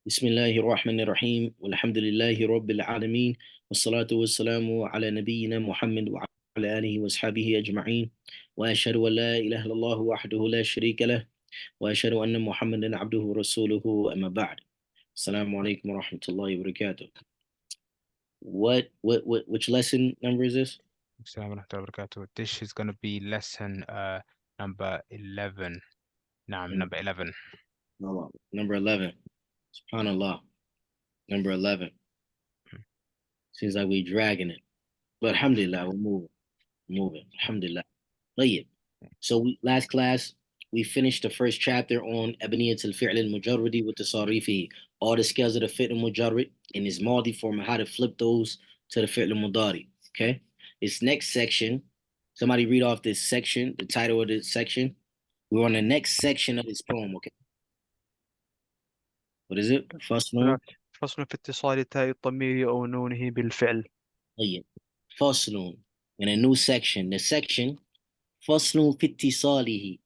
بسم الله الرحمن الرحيم والحمد لله رب العالمين والصلاة والسلام على نبينا محمد وعلى آله وأصحابه أجمعين وأشهد أن لا إله إلا الله وحده لا شريك له وأشهد أن محمدا عبده ورسوله أما بعد. السلام عليكم ورحمة الله وبركاته. Which lesson number is this? Assalamu alaikum wa barakatuh. This is going to be lesson number 11. Naam, number 11. No, number 11. SubhanAllah. Number 11. Seems like we're dragging it. But alhamdulillah, we're moving. Alhamdulillah. طيب. So last class, we finished the first chapter on Laamiyyatul-Af'aal al-Mujarradi with the Sarifi, all the scales of the fi'l al-Mujarrad in his Madi form and how to flip those to the fi'l al-Mudari. Okay? This next section, somebody read off this section, the title of this section. We're on the next section of this poem, okay? What is it? فصل فصل في اتصال تاء الضمير أو نونه بالفعل. طيب. فصل in a new section. The section فصل في اتصاله.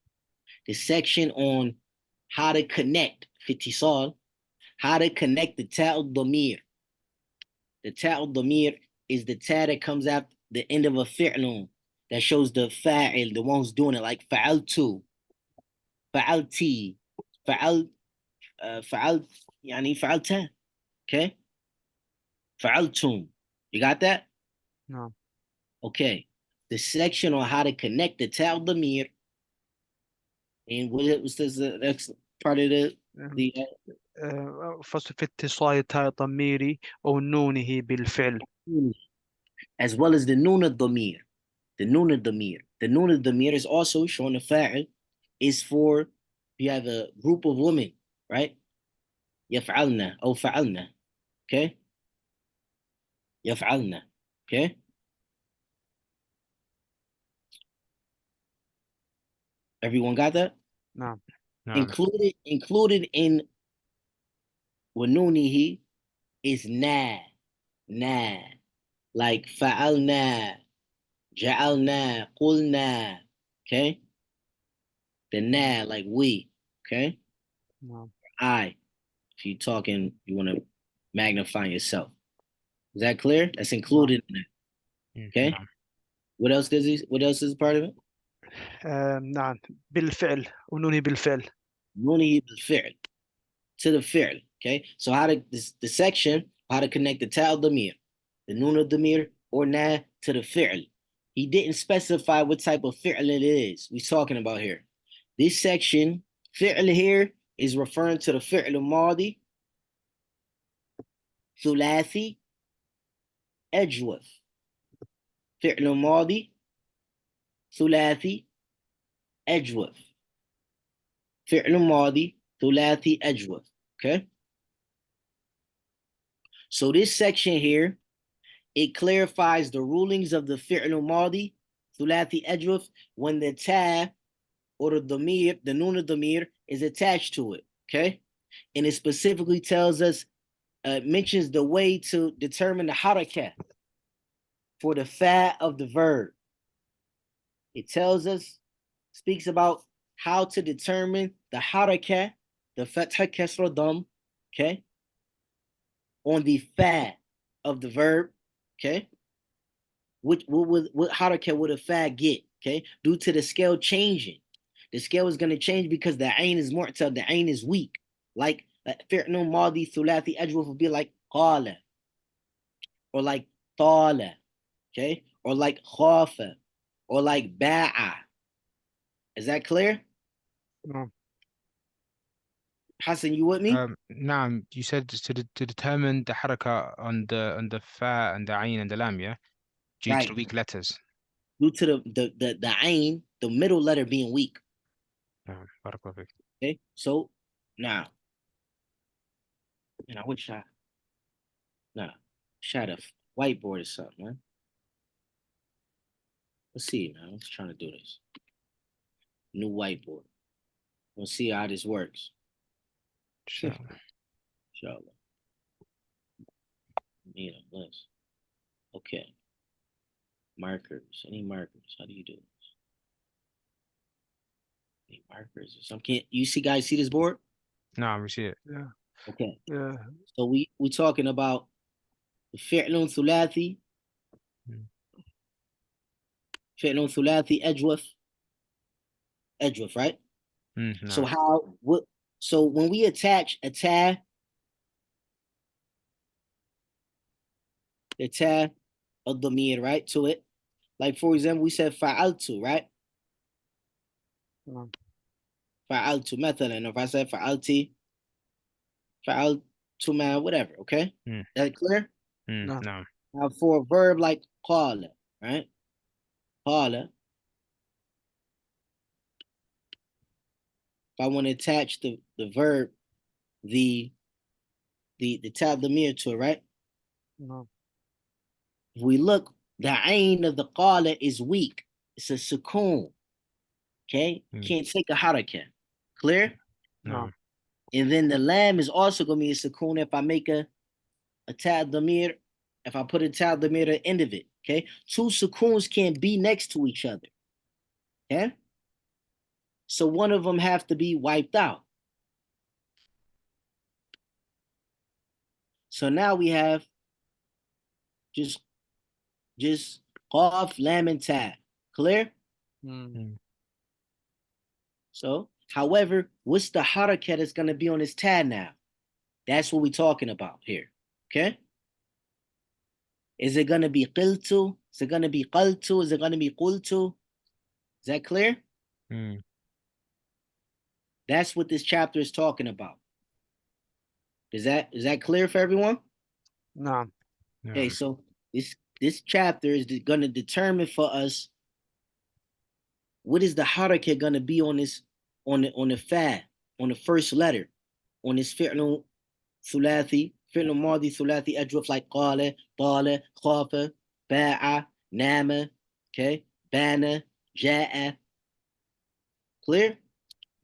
The section on how to connect fitisal, how to connect the ta'ud damir. The ta'ud damir is the ta that comes after the end of a fi'lun that shows the fa'il, the one who's doing it, like fa'altu, fa'alti, fa'al, fa'al, yani fa'alta, okay? Fa'altum. You got that? No. Okay. The section on how to connect the ta'ud damir. And what was this? That's part of the فصل في اتصال تاء الضمير أو نونه بالفعل. as well as the nun damir. The nun damir. The nun damir is also showing the fa'il is for you have a group of women, right? يفعلنا أو فعلنا. Okay? يفعلنا. Okay? Everyone got that? No. No. Included in ونونه is na. Na. Like فعلنا, جعلنا, قلنا. Okay? The na, like we. Okay? No. I. If you're talking, you want to magnify yourself. Is that clear? That's included in it. Okay. No. What else does he? What else is part of it? نعم بالفعل ونونه بالفعل. Nuni بالفعل to the fi'l. Okay. So how to the section how to connect the ta'al damir, the nun damir or na to the fi'l. He didn't specify what type of fi'l it is we're talking about here. This section fi'l here is referring to the fi'l al-madi, thulathi, ajwaf. فعل ماضي ثلاثي أجوف. فعل ماضي ثلاثي أجوف. Okay. So this section here, it clarifies the rulings of the fi'l madi ثلاثي أجوف when the ta or the damir, the nun damir is attached to it. Okay. And it specifically tells us, mentions the way to determine the harakah for the fa of the verb. It tells us, speaks about how to determine the harakah, the fatha kasra dam, okay, on the fa of the verb, okay. What harakah would a fa get, okay, due to the scale changing. The scale is going to change because the ain is mu'tal, the ain is weak. Like fi'l madi thulathi ajwaf would be like qala, or like tala, okay, or like khafa, or like ba'a. Is that clear? No. Hassan, you with me? نعم, you said to determine the haraka on the fa and the ayn and the lam, yeah, due to the Right. weak letters. Due to the ain, the middle letter being weak. بارك الله فيك. Okay. So now, I wish I shot a whiteboard or something, man. Let's see, man. Let's try to do this. New whiteboard. We'll see how this works. Inshallah. Need a list. Okay. Markers. Any markers? How do you do this? Any markers or something? Can't you see guys see this board? نعم we see it. Yeah. Okay. Yeah. So we talking about فعل ثلاثي Mm. فعل ثلاثي أجوف, right? So نعم. so when we attach a ta, the ta of the mir, right, to it, like for example, we said fa'altu, right? نعم. Fa'altu مثلا. If I said fa'alti, fa'altu man, whatever, okay? Mm. That clear? نعم. نعم. Now for a verb like qala, right? Qala, if I want to attach the verb, the ta of the mir to it, right? نعم. If we look, the ain of the qala is weak. It's a sukoon. Okay? Can't take a harakat. Clear? نعم. نعم. And then the lamb is also going to be a sukoon if I make a tad damir, if I put a tad damir at the end of it. Okay? Two sukoons can't be next to each other. Okay? So one of them have to be wiped out. So now we have just qaf, lam, and tad. Clear? Mm. So, however, what's the harakat that's going to be on this tad now? That's what we're talking about here. Okay? Is it going to be qiltu? Is it going to be qaltu? Is it going to be qultu? Is that clear? Mm. That's what this chapter is talking about. Is that clear for everyone? نعم. Okay, نعم. so this chapter is going to determine for us what is the harakat going to be on this on the fa, on the first letter, on this fi'l ثلاثي, fi'l madi ثلاثي ajwaf like qala, طال, khafa, ba'a, nama, okay, bana, ja'a. Clear?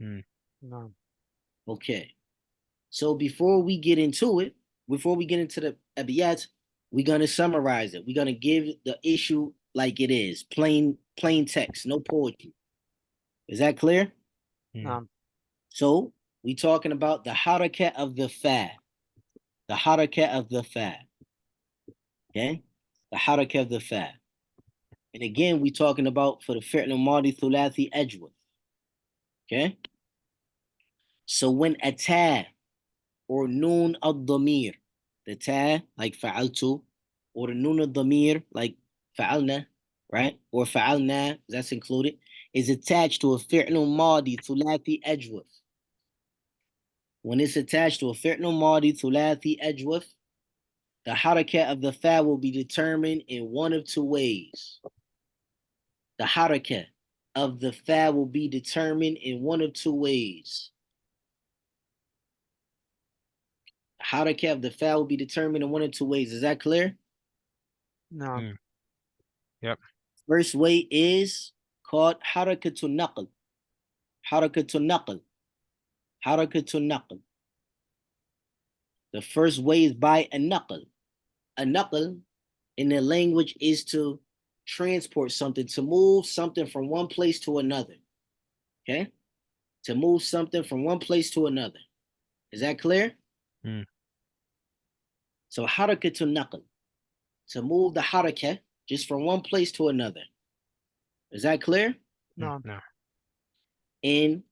Mm. نعم. Okay. So before we get into it, before we get into the abiyat, we're gonna summarize it. We're gonna give the issue like it is, plain text, no poetry. Is that clear? Mm. نعم. So we talking about the harakat of the fa, the harakat of the fa. Okay, the harakat of the fa. And again, we talking about for the fi'l madi thulathi ajwad. Okay, so when a ta or noon ad-damir, the ta like fa'altu, or the noon ad-damir like fa'alna, right? Or fa'alna, that's included, is attached to a fi'l madi thulathi ajwaf. When it's attached to a fi'l madi thulathi ajwaf, the harakat of the fa will be determined in one of two ways. The harakat of the fa will be determined in one of two ways. Harakat of the fa will be determined in one of two ways. Is that clear? نعم. Mm. Yep. First way is called harakatul naql. Harakatul naql. Harakatul naql. The first way is by a naql. A naql in the language is to transport something, to move something from one place to another. Okay? To move something from one place to another. Is that clear? Mm. So harakatul naql. To move the harakat just from one place to another. Is that clear? نعم. No. And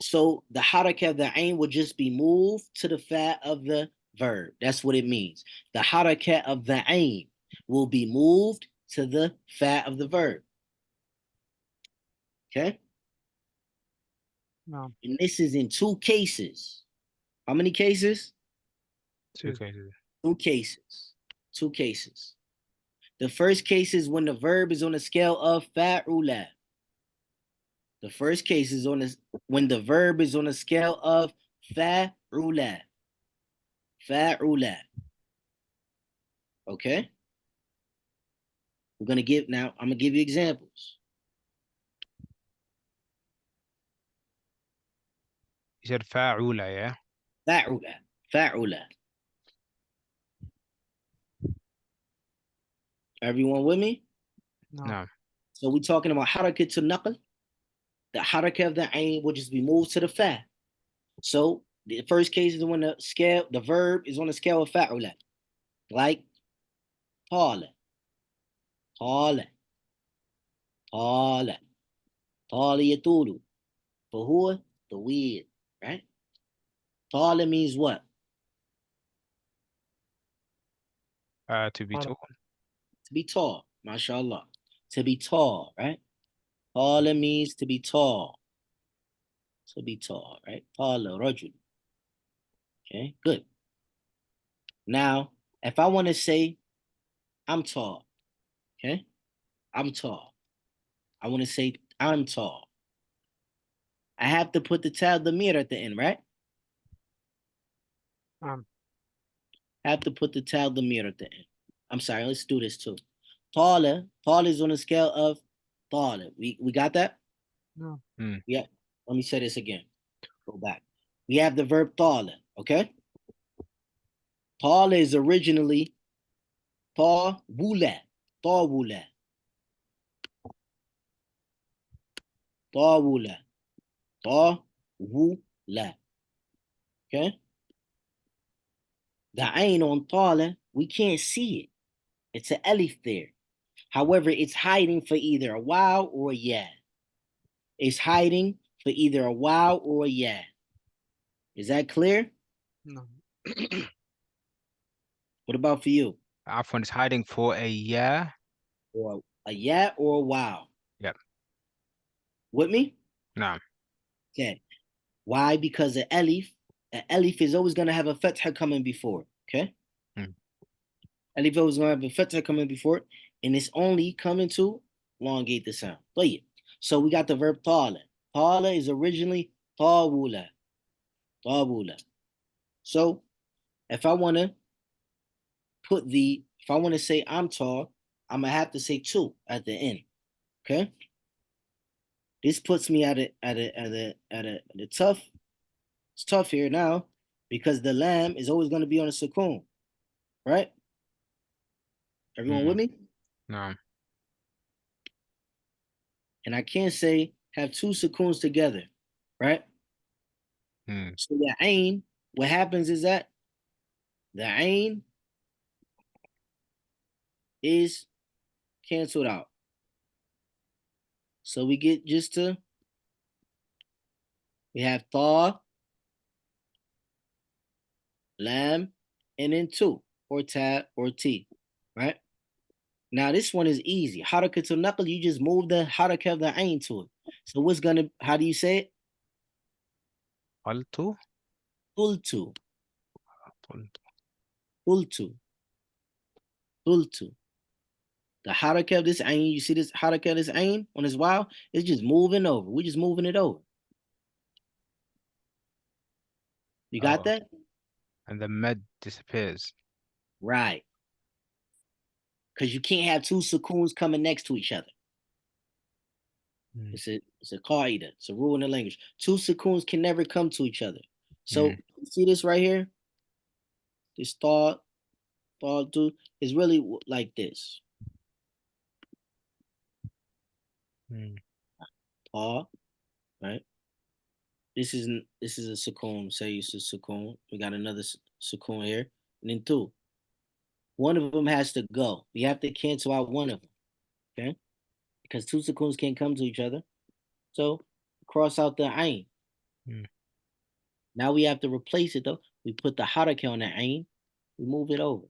so the harakat of the ain will just be moved to the fa of the verb. That's what it means. The harakat of the ain will be moved to the fa of the verb. Okay? نعم. And this is in two cases. How many cases? Two cases. Two cases. Two cases. The first case is when the verb is on a scale of fa'ula. The first case is when the verb is on a scale of fa'ula. Fa'ula. Okay? I'm gonna give you examples. You said fa'ula, yeah? Fa'ula. Fa'ula. Everyone with me? نعم. No. So we're talking about harakat to naql. The harakat of the ain will just be moved to the fa. So The first case is when the verb is on the scale of fa'ula, like tala, tala, tala, tala yatulu. Fahuwa, the weird, right? Tala means what? To be Tala. tall. To be tall, mashallah. To be tall, right? Tala means to be tall. To be tall, right? Tala, rajul. Okay, good. Now, if I want to say I'm tall, okay? I'm tall. I want to say I'm tall. I have to put the damir at the end, right? نعم. I have to put the damir at the end. I'm sorry, let's do this too. Taller is on a scale of taller. We got that? نعم. Yeah. Let me say this again. Go back. We have the verb taller, okay? Taller is originally tawula. Tawula. Tawula. Tawula. Okay? The ain on taller, we can't see it. It's an alif there. However, it's hiding for either a wow or a yeah. It's hiding for either a wow or a yeah. Is that clear? نعم. What about for you? عفوا, it's hiding for a yeah. Or a yeah or a wow? Yep. With me? No. Okay. Why? Because an alif is always going to have a fatha coming before. Okay. Alif is always going to have a fatha coming before, and it's only coming to elongate the sound. So we got the verb tala. Tala is originally tawula. Tawula. So if I want to if I want to say I'm tall, I'm gonna have to say two at the end. Okay. This puts me at a tough. It's tough here now because the lamb is always going to be on a sukoon, right? Everyone with me? No. And I can't say have two sukoons together, right? So the ain, what happens is that the ain is canceled out. So we get we have tha, lam, and then two, or ta, or t, right? Now this one is easy. Harakatul naql, you just move the harakat of the ain to it. So how do you say it? قلت. Qultu, qultu, qultu. The harakat of this ain, you see this harakat of this ain on this wow, it's just moving over. We're just moving it over. You got that? And the med disappears. Right. Because you can't have two sukoons coming next to each other. It's a qaida. It's a rule in the language. Two sukoons can never come to each other. So see this right here? This thought two is really like this. Thought, right? This is a sukoon. Say it's a sukoon. We got another sukoon here, and then two. One of them has to go. We have to cancel out one of them, okay? Because two sukoons can't come to each other. So cross out the ain. Now we have to replace it though. We put the haraka on the ain. We move it over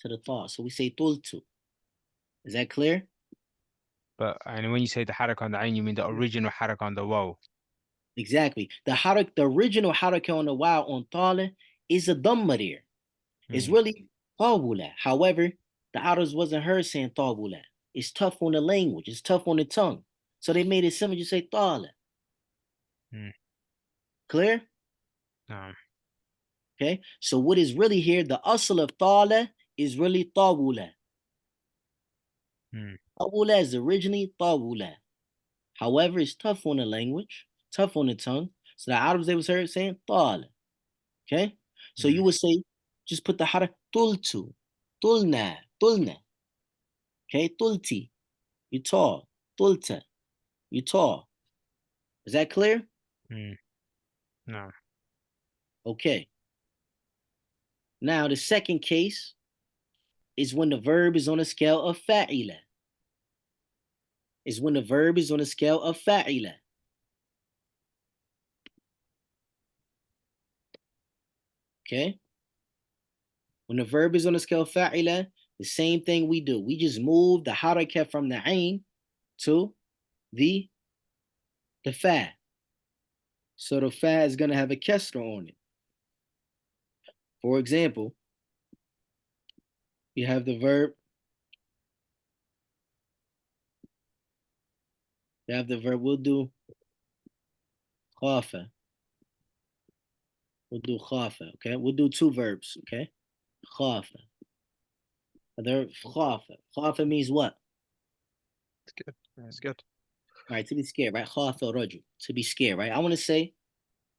to the thought. So we say tultu. Is that clear? But and when you say the harak on the ain, you mean the original harak on the waw. Exactly. The original haraka on the wow on tala is a dhamma there. It's really tawula. However, the Arabs wasn't heard saying tawula. It's tough on the language. It's tough on the tongue. So they made it simple. You say tala. Clear? Okay. So what is really here? The asl of tala is really tawula. Tawula is originally tawula. However, it's tough on the language, tough on the tongue. So the Arabs, they was heard saying tala. Okay. So you would say, just put the harf tultu, tulna, tulna. Okay, tulti, you tall, tulta, you tall. Is that clear? No. Okay. Now the second case is when the verb is on a scale of fa'ila. Is when the verb is on a scale of fa'ila. Okay. When the verb is on a scale of fa'ila, the same thing we do. We just move the harakat from the ain to the fa. So the fa is going to have a kesra on it. For example, you have the verb. We'll do khafa. We'll do khafa, okay? We'll do two verbs, okay? Khafa. The khafa. Khafa means what? It's good. It's good. All right, to be scared, right? Khafa rajul. To be scared, right? I want to say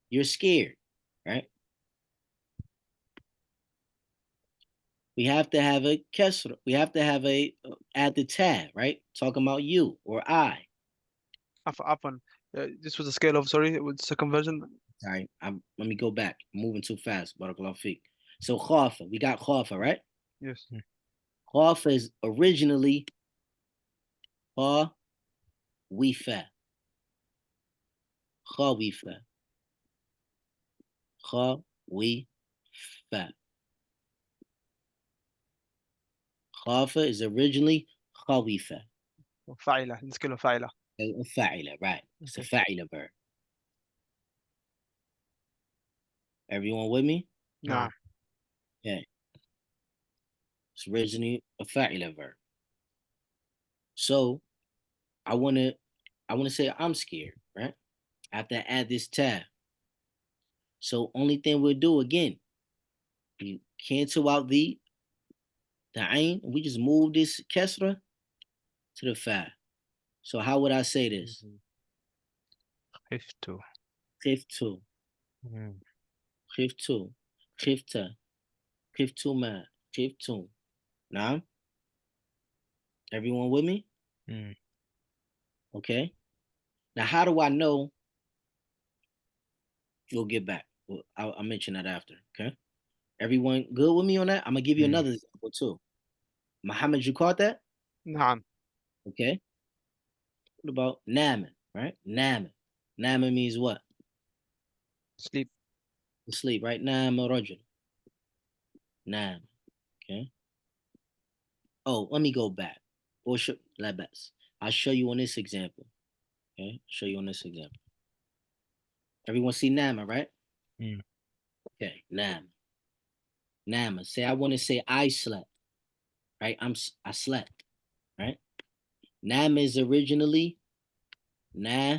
you're scared, right? We have to have a kesra. We have to have a add the tab, right? Talking about you or I. Afan. This was a scale of, sorry, with second version. Sorry, let me go back. I'm moving too fast. Barakallahu feek. So khafa, we got khafa, right? Yes. Khafa is originally khawifa. Khawifa. Khawifa. Khafa is originally khawifa. فاعلة. نسكيل فاعلة. Fa'ila, right? It's a fa'ila verb. Everyone with me? نعم. Okay. It's originally a fa'ila verb. So I wanna say I'm scared, right? I have to add this tab. So only thing we'll do again, you cancel out the ain, and we just move this kesra to the fa. So how would I say this? خفت. Khiftu, khiftu, khifta, khiftuma, khiftum. Now, everyone with me? Okay. Now, how do I know? You'll get back. Well, I'll mention that after. Okay. Everyone good with me on that? I'm gonna give you another example too. Muhammad, you caught that? نعم. Okay. What about Naman? Right? Naman. Naman means what? Sleep. Sleep, right? Nama rajul. Nam. Okay. Oh, let me go back. Or labas. I'll show you on this example. Okay. Show you on this example. Everyone see Nama, right? Okay. Nama. Nama. Say I want to say I slept. Right? I slept. Right? Nama is originally na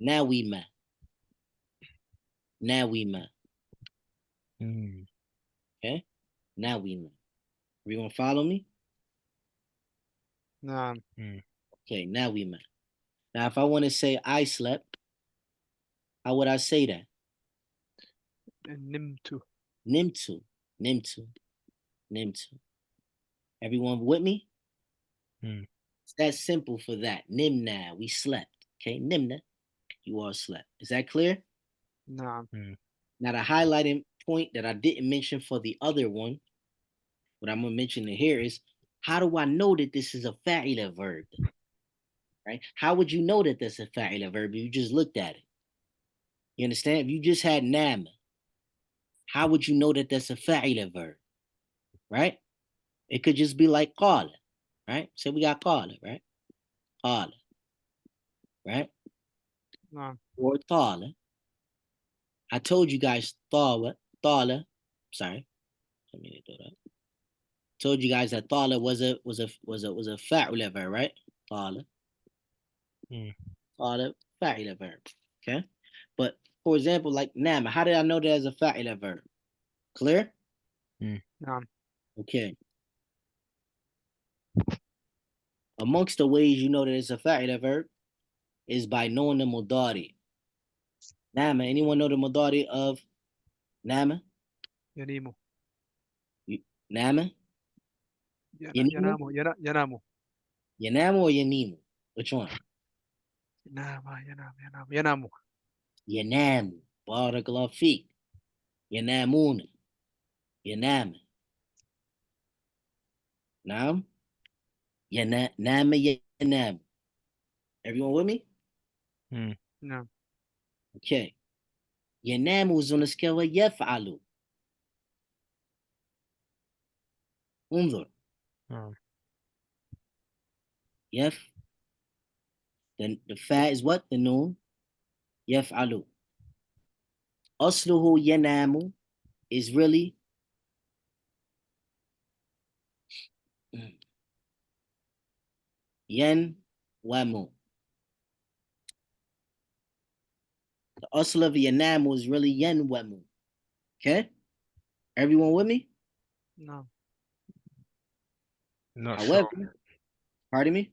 nawima. Nawima. Okay? Nawima. Everyone follow me? نعم. Okay, nawima. Now if I want to say I slept, how would I say that? نمت. Nimtu. Nimtu. Nimtu. Everyone with me? It's that simple for that. Nimna, we slept. Okay, Nimna, you all slept. Is that clear? نعم. Now the highlighting point that I didn't mention for the other one, what I'm gonna mention here is, how do I know that this is a fa'ila verb? Right? How would you know that that's a fa'ila verb if you just looked at it? You understand? If you just had nam, how would you know that that's a fa'ila verb? Right? It could just be like qala, right? So we got qala, right? Qala, right? نعم. Or tala. I told you guys tala. Sorry, let me do that. Told you guys that tala was a fa'ila verb, right? Tala, tala, fa'ila verb. Okay, but for example, like nama, how did I know that as a fa'ila verb? Clear? نعم. Okay. Amongst the ways you know that it's a fa'ila verb is by knowing the mudari. Nama, anyone know the mudari of nama? ينيم. Nama? ينام. Yanimu? ينام. Yanamu or Yanimu? Which one? ينام. ينام. ينام. ينام. Yanamu. Barakallah feek. Yanamuna. Yanam. Naam. Nama yanam. Everyone with me? Mm. No. Okay. Yanamu is on the scale of yaf'alu. Unzur. Oh. Yaf. Then the fa is what? The noon. Yaf'alu. Asluhu yanamu is really yan wamu. The asl of yanamu is really yan wamu. Okay? Everyone with me? No. Not sure. However, pardon me?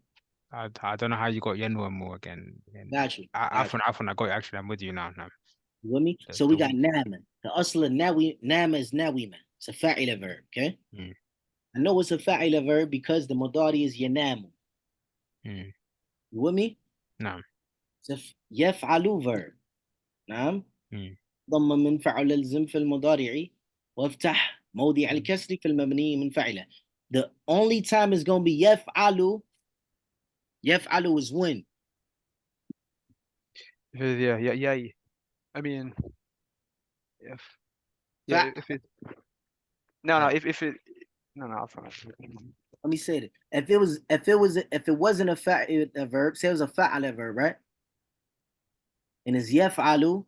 I don't know how you got Yenwamo again. Got you. Got you. Afwan, I got you. Actually, I'm with you now. Now. You with me? So we got nama. The asl of nama is nawima. It's a fa'ila verb. Okay? Mm. I know it's a fa'ila verb because the modari is yanamu. Mm. You with me? No. It's a yaf'alu verb. نعم. Mm. ضم من فعل الزم في المضارع وافتح موضع الكسر في المبني من فعله. The only time it's going to be يفعل. يفعل is when. Yeah, yeah, yeah. I mean, if Fa- yeah, if it no, no, right. if it no, no, I'll Let me say it. If it wasn't a verb, say it was a fa'ala verb, right? And it's يفعل,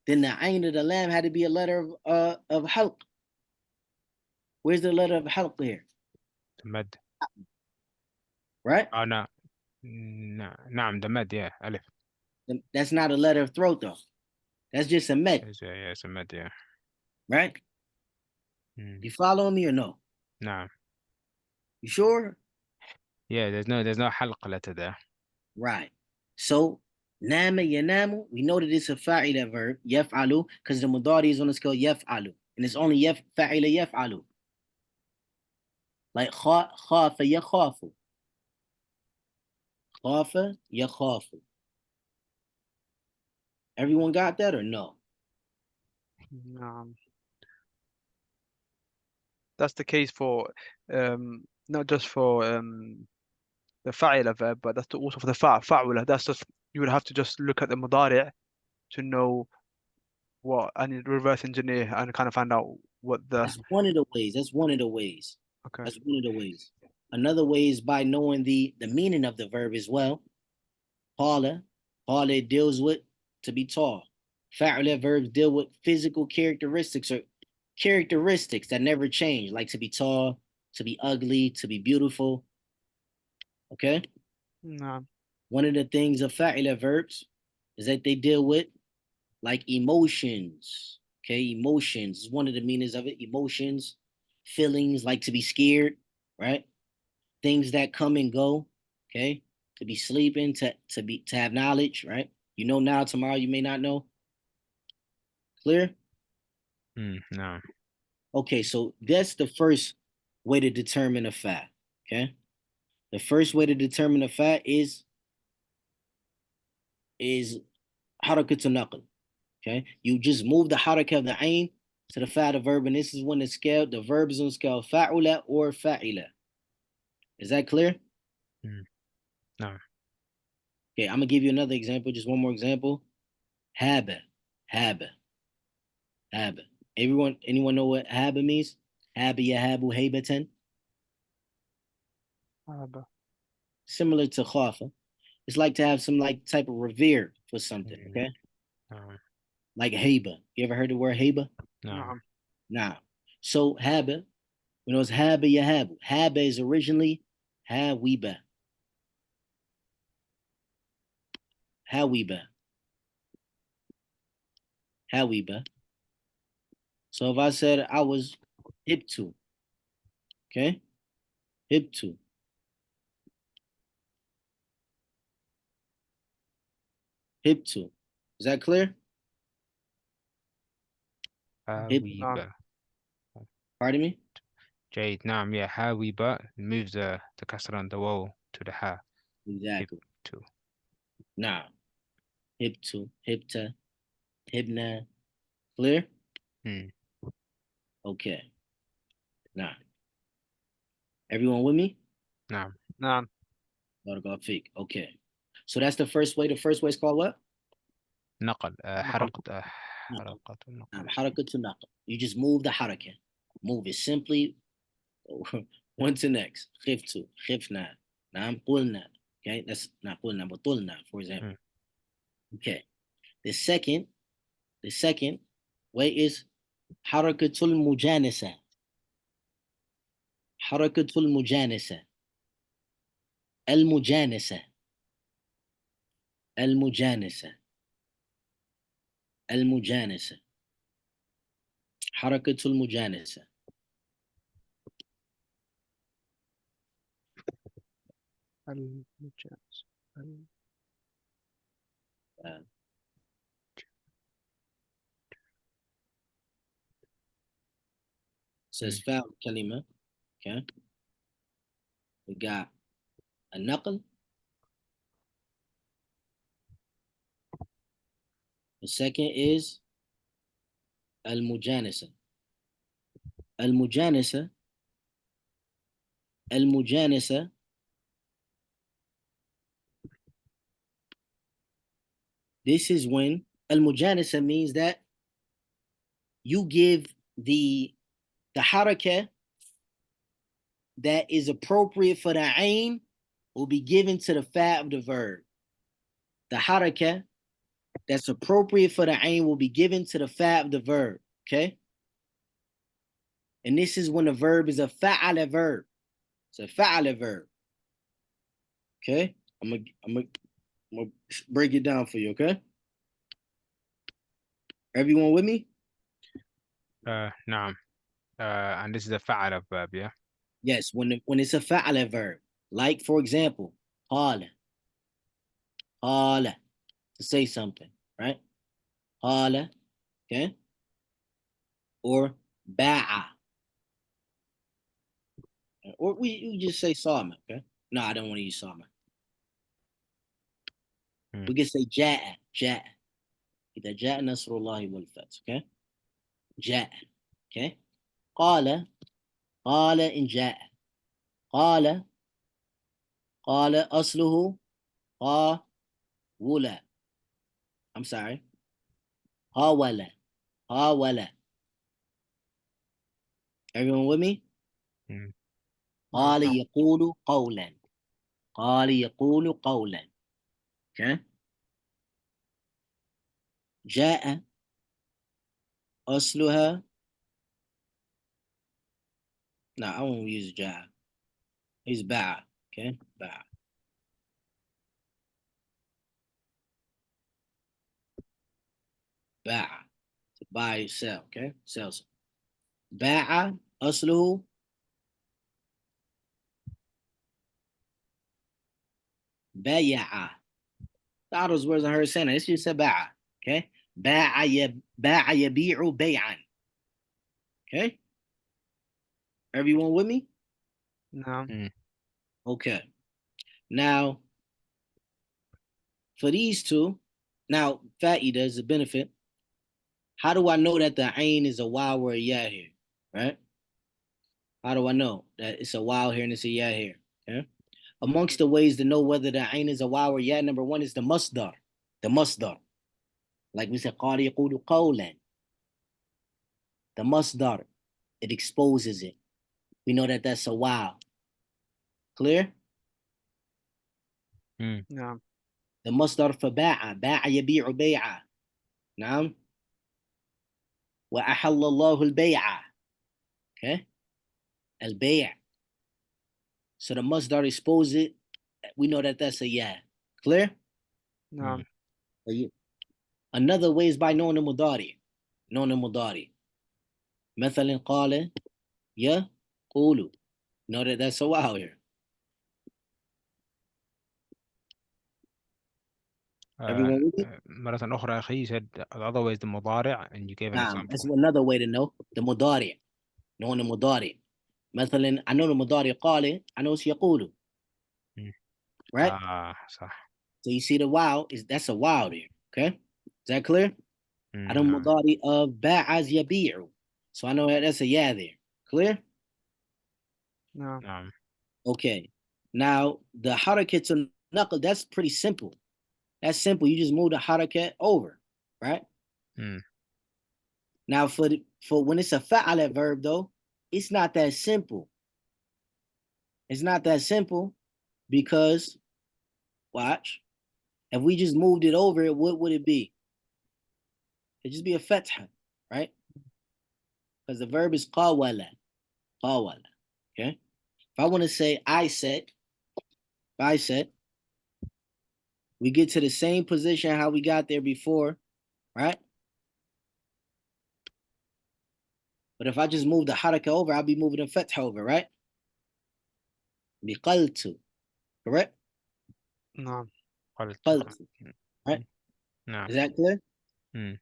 then the ayn of the lamb had to be a letter of halq. Where's the letter of halq here? The med. Right? Oh no. No. نعم the med. Yeah. Alif. That's not a letter of throat though. That's just a met, Yeah, it's a med. Yeah. right? Mm. You following me or no? No. You sure? Yeah. There's no halq letter there. Right. So nama yanamu, we know that it's a fa'ila verb, yaf'alu, because the mudari is on the scale yaf'alu. And it's only fa'ila yaf'alu. Like khafa yakhafu. Khafa yakhafu. Everyone got that or no? no. That's the case for not just for the fa'ila verb, but that's also for the fa'ula. That's just you would have to just look at the mudari' to know what and reverse engineer and kind of find out what the That's one of the ways. That's one of the ways. okay. That's one of the ways. Another way is by knowing the meaning of the verb as well. Paula. Paula deals with to be tall. Fa'ula verbs deal with physical characteristics or characteristics that never change, like to be tall, to be ugly, to be beautiful. Okay? No. One of the things of fa'ila verbs is that they deal with like emotions. Okay, emotions is one of the meanings of it. Emotions, feelings like to be scared, right? Things that come and go. Okay, to be sleeping, to have knowledge, right? You know now, tomorrow you may not know. Clear? No. Okay, so that's the first way to determine a fact. Okay, the first way to determine a fact is harakatun naql. Okay, you just move the harakah of the ain to the fa of verb, and this is when the verb is on the scale fa'ula or fa'ila. Is that clear? No. Okay, I'm gonna give you another example, just one more example. Haba, haba, haba. Anyone know what haba means? Haba yahabu habatan. Similar to khafa. It's like to have some like type of revere for something, okay? No. Like haba. You ever heard the word haba? No. Nah. So haba, when it was haba yahabu, haba is originally hawiba. Hawiba. Hawiba. So if I said I was hip to, okay? Hip to. Hip to. Is that clear? Hip. Hawiba. Pardon me? Jade. نعم. Yeah. Hawiba moves the kasra on the wall to the ha. Hip Exactly. to. Nah. Hip to. Hipta. Hibna. Clear? مم. Okay. Now, everyone with me? نعم. نعم. Barakallahu feek. Okay. So that's the first way. The first way is called what? نقل حركة نقل. حركة النقل. حركة النقل. You just move the حركة. Move it simply one to next. خفت, خفنا. نعم قلنا. Okay, that's not قلنا, but قلنا, for example. مم. Okay. The second way is حركة المجانسة. حركة المجانسة. المجانسة. المجانسة. المجانسة. حركة المجانسة. المجاز. says فاعل كلمة. Okay. We got النقل. The second is المجانسة. المجانسة. المجانسة. This is when المجانسة means that you give the حركة that is appropriate for the ain will be given to the fa of the verb. The حركة that's appropriate for the ain will be given to the fa of the verb. Okay. And this is when the verb is a fa'ala verb. It's a fa'ala verb. Okay. I'm gonna break it down for you. Okay. Everyone with me? نعم. And this is a فعل verb, yeah? Yes. When it's a fa'ala verb, like for example, قال. قال, to say something, right? قال. Okay. Or ba'a. Or we just say sama. Okay. No, I don't want to use sama. We can say ja'a. Ja'a. إذا جاء نصر الله والفتح. Okay. جاء. Okay. قال. قال إن جاء. قال. قال أصله قاولا. I'm sorry. قاولا. قاولا. Everyone with me? قال يقول قولا. قال يقول قولا. Okay. جاء أصلها. No, I won't use جاء. It's باع. Okay. باع. باع. To buy, sell. Okay. Sells. باع أصله بايع. All those words I heard saying that. It's just a باع. Okay. باع يبيع بيعا. Okay. Everyone with me? نعم. Okay. Now, for these two, now Fatty does a benefit. How do I know that the ain is a wow or a yeah here? Right? How do I know that it's a wow here and it's a yeah here? Okay. Amongst the ways to know whether the ain is a wow or yeah, number one is the masdar. The masdar. Like we said, قال يقول قولا. The masdar. It exposes it. We know that that's a wow. Clear? نعم. The masdar for باع. باع يبيع بيعا. نعم. وأحل الله البيع. Okay. البيع. So the masdar expose it. We know that that's a yeah. Clear? نعم. Another way is by knowing the mudari. Knowing the mudari. مثلا قال يقول. Know that that's a wow here. Everyone with me? مرة أخرى أخي, you said the other way is the مضارع and you gave an example. That's another way to know the mudari. Knowing the mudari. مثلا I know the mudari قال. I know it's يقول. Right? صح. So you see the wow that's a wow there. Okay? Is that clear? Adam نعم Mudari of ba'az yabi'u. So I know that's a yeah there. Clear? نعم. نعم Okay. Now the harakat to knuckle, that's pretty simple. That's simple. You just move the harakat over, right? مم. Now for when it's a fa'ala verb though, it's not that simple. It's not that simple because watch. If we just moved it over, what would it be? It'd just be a fatha, right? Because the verb is qawala. Qawala. Okay. If I want to say I said, we get to the same position how we got there before, right? But if I just move the haraka over, I'll be moving the fatha over, right? Biqaltu, correct? نعم. قلت Qaltu, right? نعم Is that clear? مم.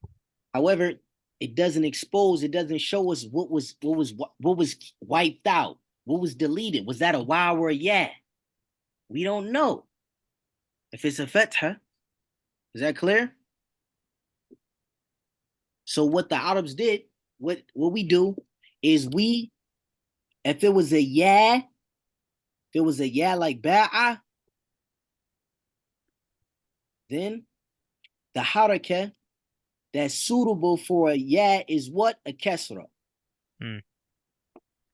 However, it doesn't expose, it doesn't show us what was wiped out, what was deleted. Was that a wow or a yeah? We don't know. If it's a fatha, is that clear? So what the Arabs did, what we do is if it was a yeah, if it was a yeah like ba'a, then the haraka that's suitable for a yeah is what? A kesra. مم.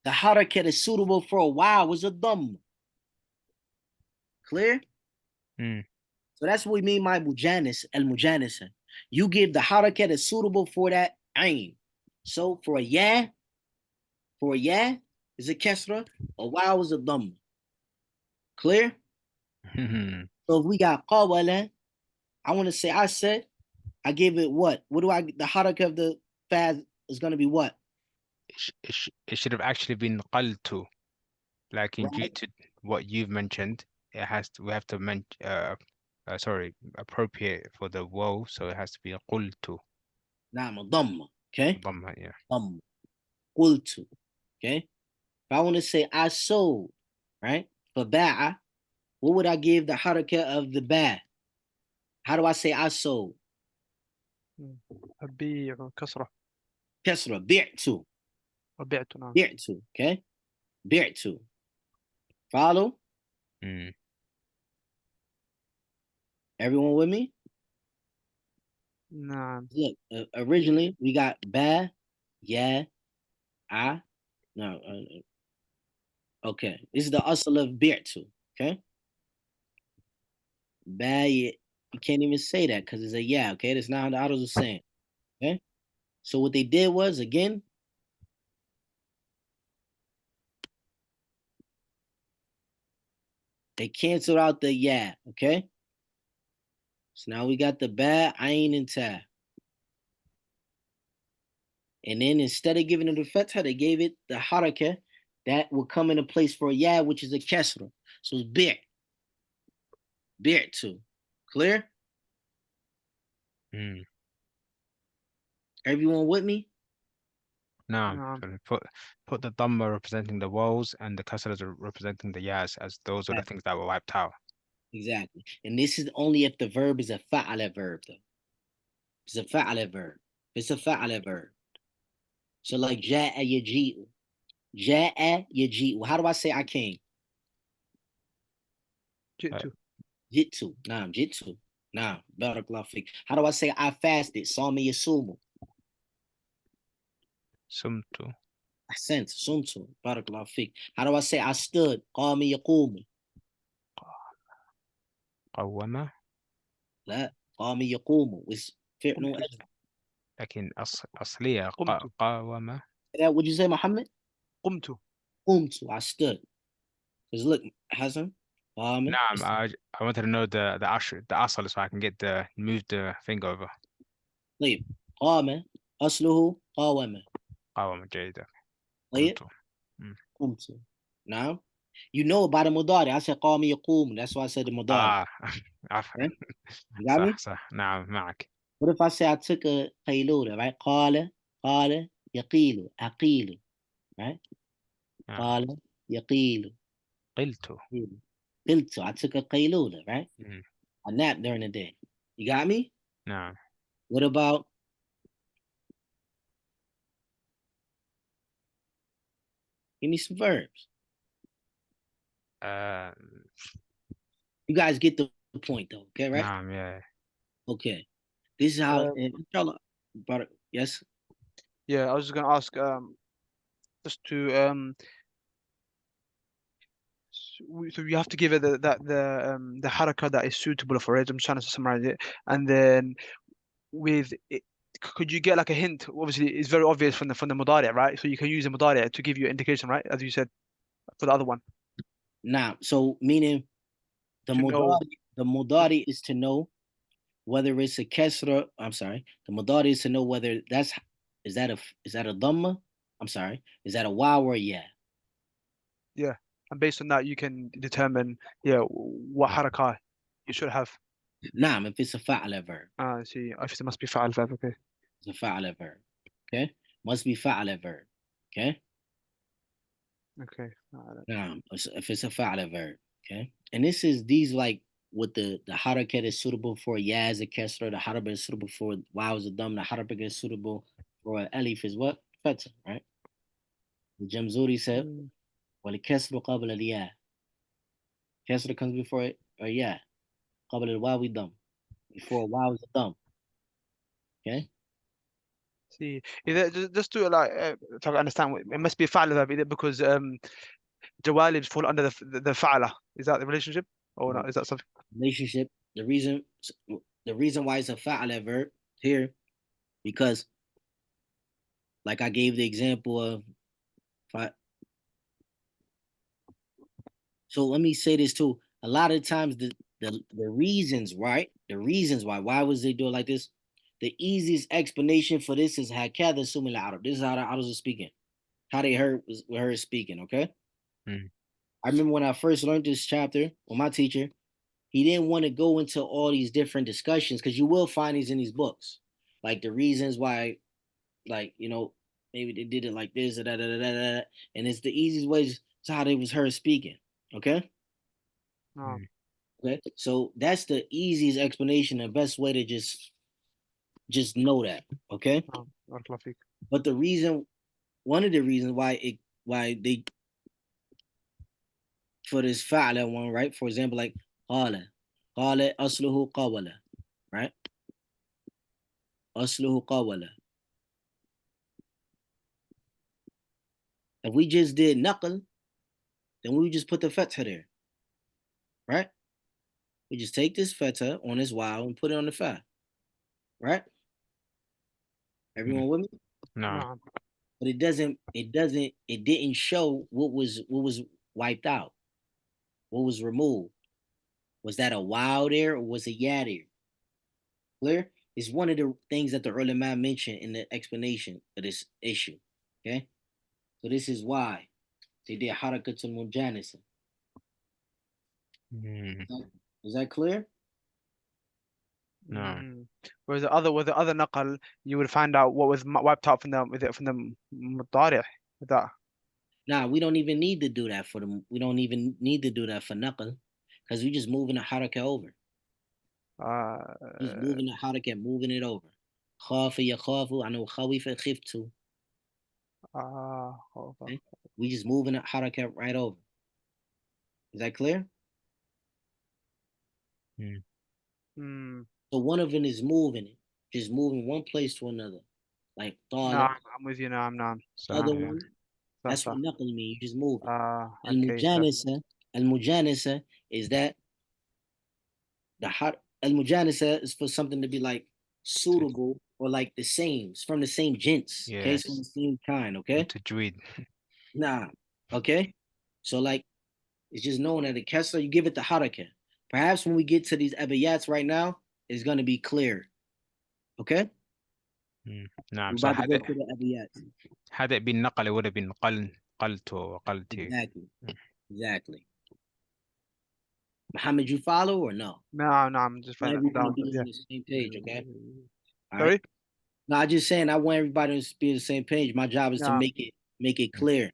The haraka that's suitable for a wow is a dhamma. Clear? مم. So that's what we mean by mujanis, al-mujanisa. You give the haraka that's suitable for that ain. So for a yeah is a kesra, a wow is a dhamma. Clear? مم. So if we got qawala, I want to say I said, I gave it what? What do I, the haraka of the fast is going to be what? It should have actually been قلت, like in due Right? to what you've mentioned. We have to sorry, appropriate for the woe, so it has to be قلت. Naam, dhamma. Okay? ضمة, yeah. Dhamma. Qultu. Okay? If I want to say I sold, right? For ba'a, what would I give the haraka of the ba'? How do I say I sold? أبيع كسرة. Kesra, bi'tu. وبعت. نعم. Bi'tu. Okay? Bi'tu. Follow? Mm. Everyone with me? نعم. Look, originally we got ba, yeah, I. No, okay. This is the asl of bi'tu. Okay? Ba, you can't even say that because it's a yeah. Okay? That's not how the others are saying. Okay? So what they did was, again, they canceled out the yeah. Okay? So now we got the ba, ayn, and ta. And then instead of giving it a fatha, they gave it the haraka that will come into place for a yeah, which is a kesra. So it's bi'tu. Clear? Mm. Everyone with me? No, نعم. so put the dhamma representing the woes and the kasras are representing the yas, as those are the things that were wiped out. Exactly. And this is only if the verb is a fa'ala verb, though. It's a fa'ala verb. It's a fa'ala verb. So like ja'a yaji'u. Ja'a yaji'u. How do I say I came? جئت. Jittu. Naam, jittu. Naam. Barakallahu fik. How do I say I fasted? Sami yasumu. Sumtu, Ahsant. Sumtu. Barakallahu fik. How do I say I stood? Qami yaqumu. قومة. لا. Qami yaqumu. It's fi'l قمت. ajr. لكن أصلية قمت. قاومة. Would you say Muhammad? قمت. Qumtu. I stood. Because look, Hassan. Qami. نعم, I wanted to know the asl so I can move the thing over. طيب. قام. أصله قاوم. قاومة, جيدة. طيب. قمت. Mm. قمت. Now, you know about the mudari. I said قام يقوم. That's why I said the mudari. عفوا. Okay? You got me? صح, نعم, معك. What if I say I took a قيلولة, right? قال يقيل أقيل, right? نعم. قال يقيل. قلت. قلت. I took a قيلولة, right? Mm. A nap during the day. You got me? نعم. What about Give me some verbs. Uh, You guys get the point though, okay, right? نعم, yeah. Okay. This is how Um, inshallah, brother. Yes. yeah, I was just gonna ask just to so you have to give it the haraka that is suitable for it. I'm trying to summarize it, and then with it, could you get like a hint? Obviously, it's very obvious from the mudari, right? So you can use the mudari to give you indication, right? As you said for the other one, Now, so meaning to know. the mudari is to know whether it's a kesra. I'm sorry. The mudari is to know whether is that a dhamma? I'm sorry. Is that a wow or a yeah? Yeah, and based on that, you can determine, yeah, what haraka you should have. Naam, if it's a fa'ala verb. I see. If it must be fa'al verb, okay. It's a fa'ala verb. Okay. Must be fa'ala verb. Okay. Okay. Naam, if it's a fa'ala verb. Okay. And this is these like with the harakat is suitable for ya as a kesra, the harakat is suitable for wow as a dam, the harakat is suitable for alif is what? Fatah, right? The Jamzuri said, Mm, well, الكسر قبل الياء. Kesra comes before it, or yeah, قبل الواو dam. Before wow is a dam. Okay. see, is it just to like try to understand? It must be fa'al verb, is it because jawalibs fall under the fa'ala? Is that the relationship, or not? Is that something? Relationship. The reason why it's a fa'ala verb here, because like I gave the example of so let me say this too. A lot of times the reasons, right? The reasons why was they do it like this? The easiest explanation for this is hakada sumil Arab. This is how the Arabs are speaking. How they heard was her speaking, okay? Mm. I remember when I first learned this chapter with my teacher, he didn't want to go into all these different discussions because you will find these in these books. Like the reasons why, like, maybe they did it like this, and it's the easiest ways to how they was her speaking. Okay. No, Mm. Okay. So that's the easiest explanation, the best way to just know that. Okay. no, barakallahu feek. But one of the reasons why they for this fa'ala one, right? For example, like qala asluhu qawala, right? Asluhu qawala. If we just did naql, then we would just put the fatha there, right? We just take this fatha on this wow and put it on the fa, right? Mm. Everyone with me? No. No, But it didn't show what was wiped out, what was removed. Was that a wow there or was it yeah there? Clear? It's one of the things that the ulama mentioned in the explanation of this issue. Okay? So this is why they did harakatul mujanisa. Mm. Is that clear? No. mm. Whereas with the other naqal, you would find out what was wiped out from the mudari. With that. Nah, we don't even need to do that for them. We don't even need to do that for naqal because we just moving the haraka over. Just Uh, moving the haraka, moving it over. خاف يخاف عنه خوف خفت. hold on. Okay? We just moving the haraka right over. Is that clear? Mm. Mm. So one of them is moving it, just moving one place to another. Like No, طالع. I'm with you now. I'm not. Other صح, yeah. one, that's Sasa. what knuckle mean. You just move it. Okay, sir. Al-mujanisa is that the hot al-mujanisa is for something to be like suitable or like the same. It's from the same gents. Okay, it's from Yes. the same kind. Okay, وتجويد. nah. Okay, so like it's just knowing that the Kessler, you give it the haraka. Perhaps when we get to these abiyats right now, it's gonna be clear. Okay, نعم we're صح. about to go to the abiyats. هذا بالنقل ولا قلت وقلتي. Exactly. Exactly. Muhammad, you follow or no? No, I'm just Want finding it everyone to down. be Yeah. on the same page, okay? All right. Sorry? No, I just saying I want everybody to be on the same page. My job is to No, make it إن clear.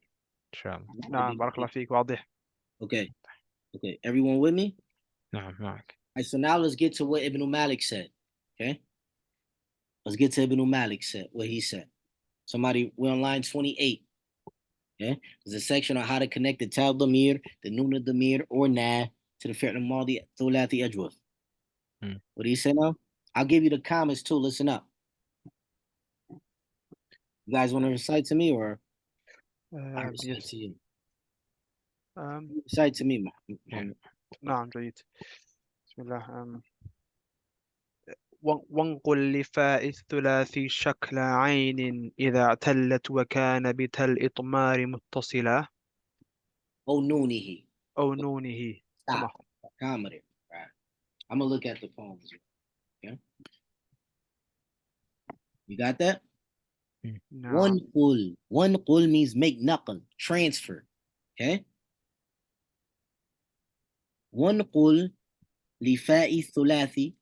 شاء الله. no, بارك الله فيك واضح. Okay. Okay. Everyone with me? نعم معك. All right, so now let's get to what Ibn Malik said. Okay. Let's get to Ibn Malik said what he said. Somebody, we're on line 28. Okay, there's a section on how to connect the ta damir, the nun damir, or na to the fi'l al-madi thulathi ajwaf. What do you say now? I'll give you the comments too. Listen up. You guys want to recite to me, or I recite Yes. to you? Um, Recite to me, Yeah. Muhammad. نعم جيد. بسم الله. وانقل لفاء الثلاثي شكل عين إذا اعتلت وكان بتل إطمار متصلة Oh, Noonihi. أو نونه. Stop. تمام. Comedy. Right. I'm gonna look at the poems. Okay. You got that? نعم. One qul means make naql, transfer. Okay. One qul lifa'i thulathi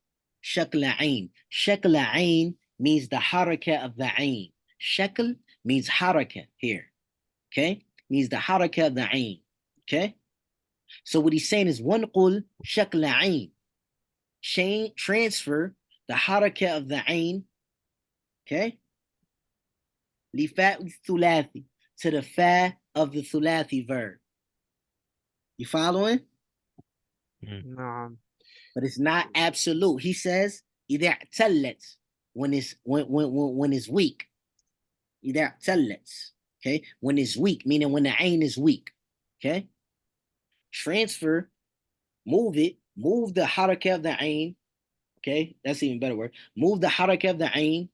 shakla ain. Shakla ain means the haraka of the ain. Shakl means haraka here. Okay. Means the haraka of the ain. Okay. So what he's saying is one qul shakla ain. Transfer the haraka of the ain. Okay. Lifa'i thulathi to the fa of the thulathi verb. You following? نعم. But it's not absolute. He says either اعتلت when it's weak. Either اعتلت, okay? When it's weak, meaning when the ain is weak. Okay? Transfer, move it, move the haraka of the ain. Okay, that's even better word. Move the haraka of the ain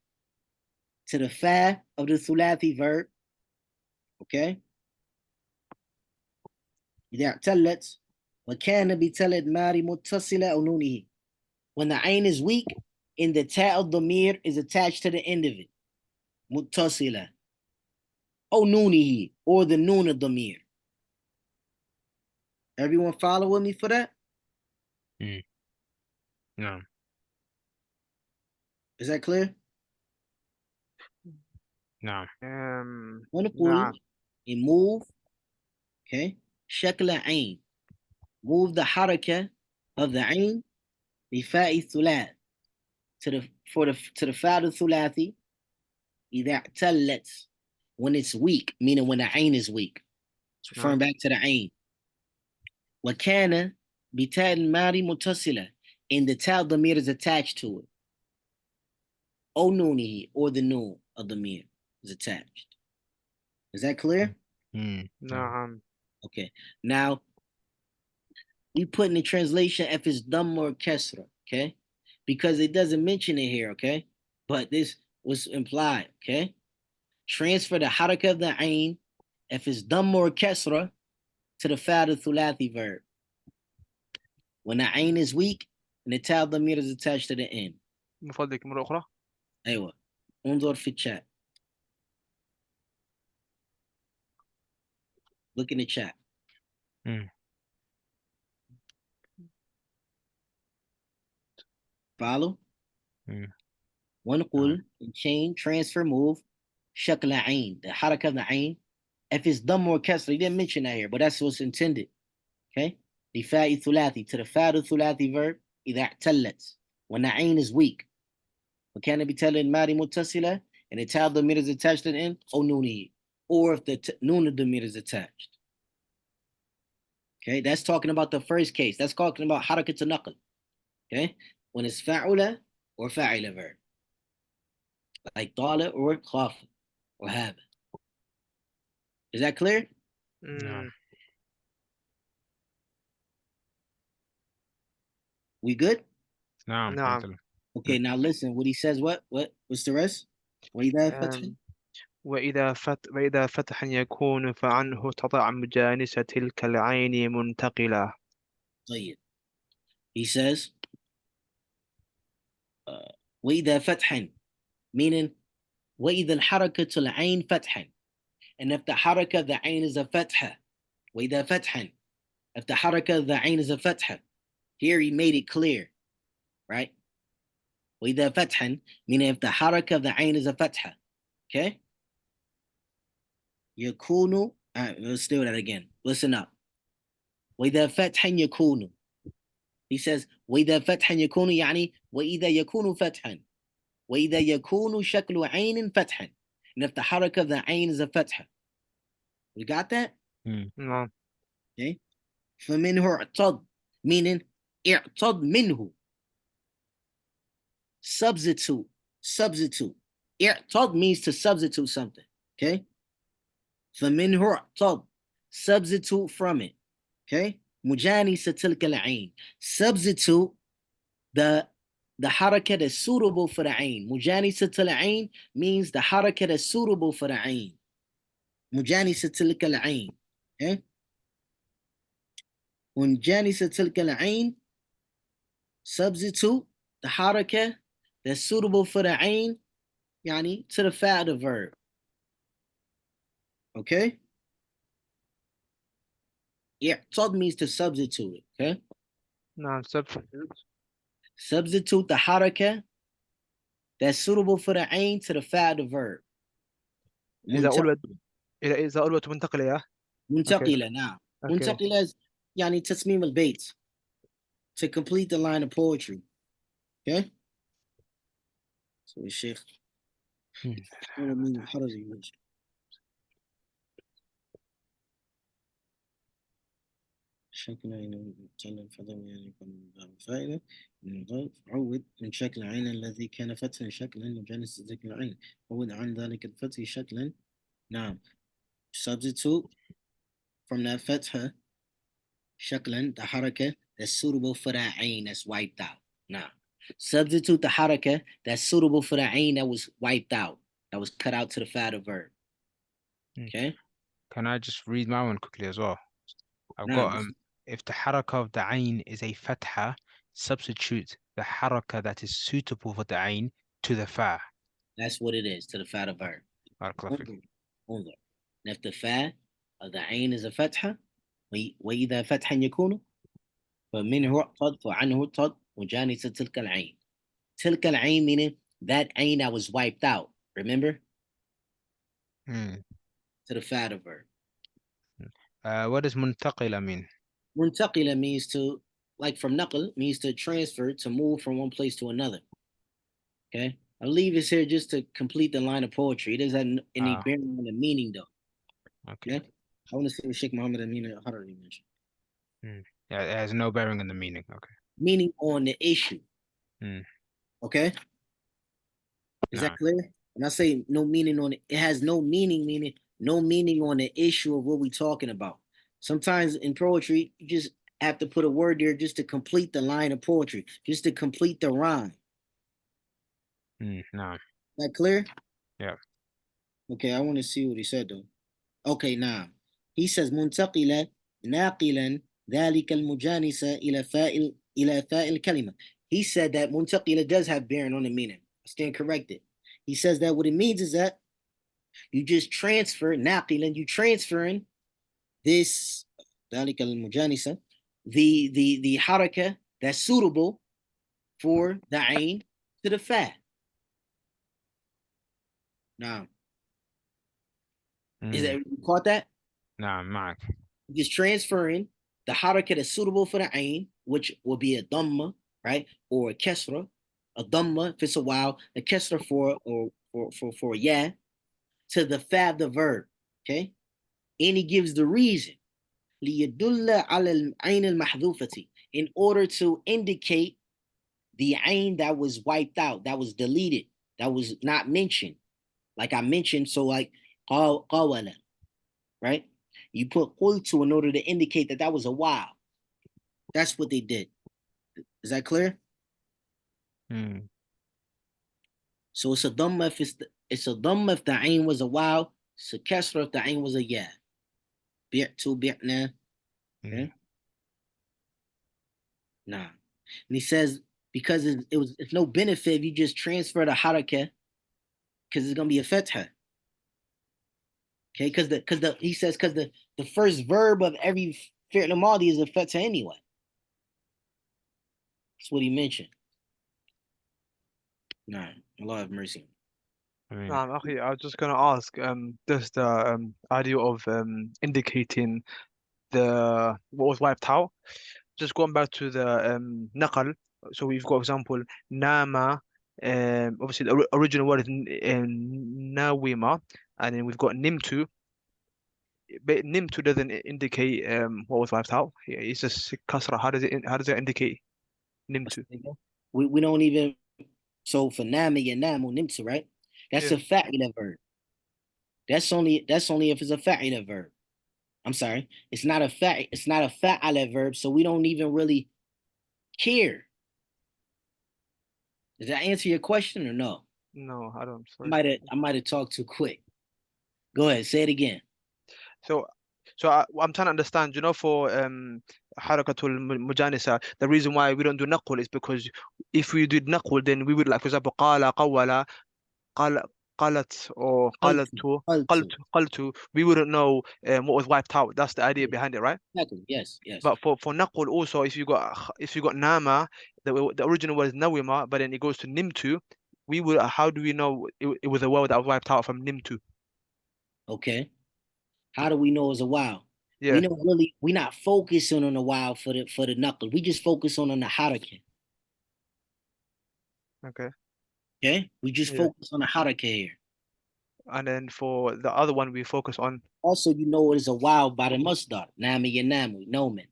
to the fa of the thulathi verb. Okay? إذا اعتلت وكان بتل إدمار متصلة أو نونه. When the ain is weak and the ta of damir is attached to the end of it. Muttasila. Or noonihi, or the noon of damir. Everyone follow with me for that? No. Is that clear? No. ونقول نعم. and move, okay? شكل عين. Move the haraka of the ain بفاء الثلاث to the fa of thulathi إذا اعتلت when it's weak, meaning when the ain is weak. It's referring نعم. back to the ain. وكان بتاء الماري متصلة and the ta damir is attached to it. O noonihi, or the noon of the mir is attached. Is that clear? No. نعم. Okay. Now we put in the translation if it's dhamma or kesra, okay? Because it doesn't mention it here, okay? But this was implied, okay? Transfer the haraka of the ain if it's dhamma or kesra to the fa of thulathi verb. When the ain is weak and the ta damir is attached to the end. من فضلك مرة أخرى. أيوة. انظر في chat. Look in the chat. Follow? ونقول chain, transfer, move, شكل عين, the haraka of the ain. If it's dhamma or kasra, he didn't mention that here, but that's what's intended. Okay? لفاء ثلاثي to the fa thulathi verb إذا اعتلت when the ain is weak. وكان بتل الماري متصلة and the ta damir is attached to the end أو نونه, or if the nun damir is attached. Okay, that's talking about the first case. That's talking about harakat al-naql. Okay, when it's fa'ula or fa'ila verb, like طالع or خاف or have. Is that clear? No. We good? No. نعم. Okay, now listen. What he says. What's the rest? وإذا فتح يكون فعنه تضع مجانس تلك العين منتقلة. طيب. He says, وإذا فتحا, meaning وإذا الحركة العين فتحا. And if the حركة the ain is a fatha, وإذا فتحا, if the حركة the ain is a fatha, here he made it clear, right? وإذا فتحا, meaning if the حركة the ain is a fatha, okay? يكون, let's do that again. Listen up. وإذا فتحا يكون. He says وإذا فتحا يكون يعني وإذا يكون فتحا. وإذا يكون شكل عين فتحا. And if the حركة the ain is a fatha. We got that? نعم. Okay. فمنه اعتض, meaning اعتض منه. Substitute. اعتض means to substitute something. Okay. فمنه اعتض, substitute from it. Okay. مجانسة تلك العين. Substitute the حركة that's suitable for the عين. مجانسة العين means the حركة that's suitable for the عين. مجانسة تلك العين. Okay. مجانسة تلك العين, substitute the حركة that's suitable for the عين, يعني to the fa'il of the verb. Okay. اعتض means to substitute it. Okay. نعم substitute. Substitute the حركة that's suitable for the عين to the fa'il of the verb. إذا منتقل. أولوت إذا أولوت منتقلة يا. منتقلة. نعم. Okay. منتقلة يعني تصميم البيت, to complete the line of poetry. Okay. So الشيخ من الحرج. شكل عين نتكلم فضل يعني يكون فائدة من الضيف. عود من شكل عين الذي كان فتحا شكلا مجانس ذكر العين. عود عن ذلك الفتح شكلا. نعم. Substitute from that فتحة شكلا the حركة that's suitable for that عين that's wiped out. Now, substitute the حركة that's suitable for the عين that was wiped out, that was cut out to the fa'il verb. Okay. Can I just read my one quickly as well? I've نعم. got if the haraka of the ain is a fatha, substitute the haraka that is suitable for the ain to the fa. That's what it is, to the fa'il verb. Barakallahu fik. انظر. And if the fa of the عين is a فتحة, وإذا فتحا يكون فمنه اعتض وعنه اعتض وجانس تلك العين. تلك العين meaning that عين that was wiped out. Remember? To the fa'il verb. What does muntaqila mean? Muntaqila means to, like from naql, means to transfer, to move from one place to another. Okay? I'll leave this here just to complete the line of poetry. It doesn't have any bearing on the meaning though. Okay. I want to see what Sheikh Muhammad Amin al-Harari mentioned. Yeah, it has no bearing on the meaning. Okay. Meaning on the issue. Okay? Is that clear? When I say no meaning on it, it has no meaning, meaning no meaning on the issue of what we're talking about. Sometimes in poetry, you just have to put a word there just to complete the line of poetry, just to complete the rhyme. No. Is that clear? Yeah. Okay, I want to see what he said though. Okay, now he says منتقلا ناقلا ذلك المجانس إلى فاء الكلمة. He said that منتقلا does have bearing on the meaning. I stand corrected. He says that what it means is that you just transfer ناقلا, you transferring this ذلك المجانس, the حركة that's suitable for the عين to the fa. Now, is that, you caught that? نعم معك. Just transferring the حركة that's suitable for the عين, which will be a dhamma, right? Or a kesra. A dhamma if it's a wow, a kesra for yeah, to the fa of the verb. Okay? And he gives the reason. ليدل على العين المحذوفة, in order to indicate the ain that was wiped out, that was deleted, that was not mentioned. Like I mentioned, so like qawala, right? You put qultu in order to indicate that that was a wow. That's what they did. Is that clear? So it's a dhamma if it's a dhamma if the ain was a wow. It's a kasra if the ain was a yeah. Bi'tu bi'na. Okay. Nah. And he says because it's no benefit if you just transfer the harakah, because it's gonna be a fatha. Okay, because he says because the first verb of every fi'l madi is a fatha anyway. That's what he mentioned. Nah, Allah have mercy. أخي, I was just gonna ask, does the idea of indicating the what was wiped out, just going back to the naqal. So we've got example nama, obviously the original word is nawima, and then we've got nimtu. but nimtu doesn't indicate what was wiped out. It's just kasra. How does it indicate nimtu? We don't even, so for nami and namu nimtu, right? That's Yeah. a fa'ila verb. That's only if it's a fa'ila verb. I'm sorry. It's not a fa'ala verb, so we don't even really care. Did that answer your question or no? No, I don't. I Sorry. might have talked too quick. Go ahead, say it again. So, I'm trying to understand. You know, for harakatul mujanisa, the reason why we don't do naqul is because if we did naqul, then we would, like, for example, qala, qawwala, qala, qalat, or Qaltu, qalatu, qaltu. qaltu. We wouldn't know what was wiped out. That's the idea Yeah, behind it, right? exactly. Yes, yes. But for naqul also, if you got nama, the original was nawima, but then it goes to nimtu. We would. How do we know it was a word that was wiped out from nimtu? Okay. How do we know it's a wow? We Yeah. don't really. We're not focusing on the wow for the knuckles. We just focus on the harakat. Okay. Okay. We just Yeah. focus on the harakat here. And then for the other one, we focus on. Also, you know it is a wow by the mustard. Nami yanamu, nomen.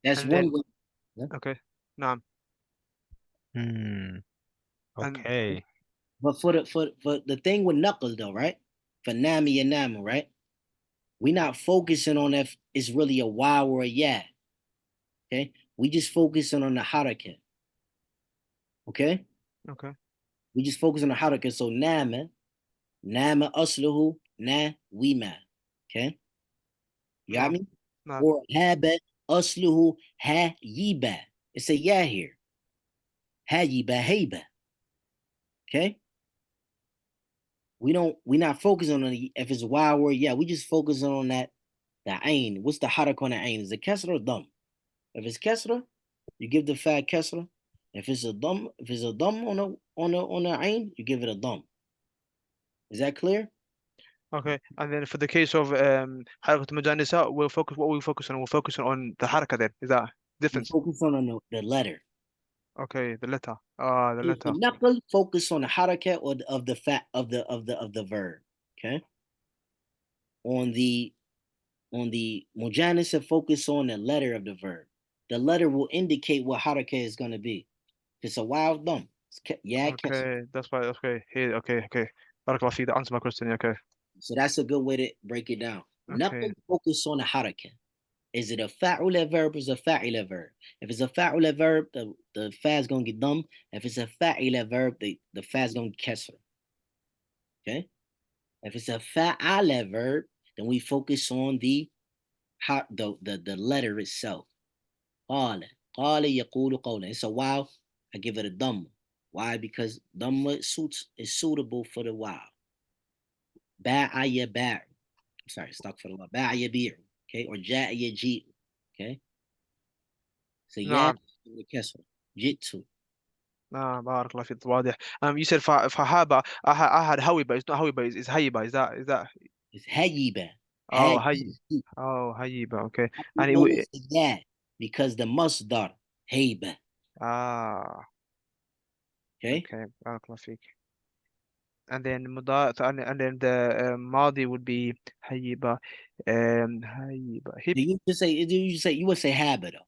That's And one then way. Yeah. okay. Naam. Hmm. And Okay. But for the thing with knuckles though, right? For nami yanamu, right? We not focusing on if it's really a wow or a yeah. Okay. We just focusing on the harakat. Okay. okay. We just focus on the harakat. So nama asluhu na wima. Okay. You got Naam. me? Naam. Or haba asluhu ha yiba. It's a yeah here. Ha yiba haba. Okay. We're not focusing on if it's a wild word. Yeah, we just focusing on that the ain. What's the harak on the ain? Is it kesra or dum? If it's kesra, you give the fat kesra. If it's a dum, on the ain, you give it a dum. Is that clear? Okay. And then for the case of harakat majanisa, we focus on. We're focusing on the haraka then. Is that We difference? focus on the letter. Okay. The letter. Ah, the If the letter. knuckle, focus on the harakat or of the fat of the verb. Okay. On the mujanisa, focus on the letter of the verb. The letter will indicate what harakat is going to be. If it's a wild dumb, yeah, kesser. Okay. That's why. Okay. Here. Okay. Okay. Barakallah fi. That answer my question. Yeah, okay. So that's a good way to break it down. Okay. Knuckle, focus on the harakat. Is it a fa'ula verb or is it a fa'ila verb? If it's a fa'ula verb, the fa''s gonna get dumb. If it's a fa'ila verb, the fa''s gonna get kesser. Okay. If it's a fa'ala verb, then we focus on the letter itself. قال قال يقول قولا. It's a wow. I give it a dhamma. Why? Because dhamma is suitable for the wow. Ba'a yabar. Sorry, stuck for the law. Ba'a yabir. Okay, or ja'a yaji. Okay, so yeah, نعم. the kesra. Jitsu. نعم. Barakallah fi. واضح. You said fahaba. I had hawiba. It's not hawiba. It's hayiba. Is that? It's hayiba. Oh, Hayiba. hay. Oh, hayiba. Okay. We And know it's a yeah because the masdar hayba. ah. Okay, Okay. Barakallah fi. And then and then the madi would be hayiba. Hayiba. Hip. you would say haba though.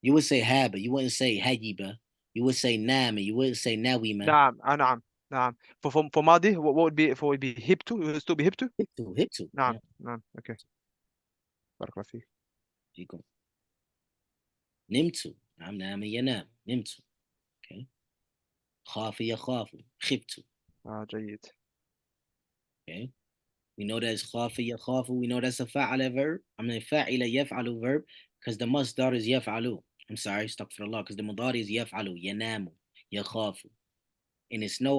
You would say haba. You wouldn't say hayiba. You would say nama. You wouldn't say nawima. نعم. نعم. نعم. For madi, what would be, for would be hiptu? It would still be hiptu? Hiptu. نعم. Yeah. نعم. Okay. بارك الله فيك. نمت. نعم نام ينام. نمت. Okay. خاف يخاف. خفت. جيد. Okay. We know that's خاف يخاف. We know that's a فاعل verb. I mean فاعل يفعل verb because the masdar is يفعل. I'm sorry, stuck for Allah because the mudari is يفعل. ينام. يخاف. And it's no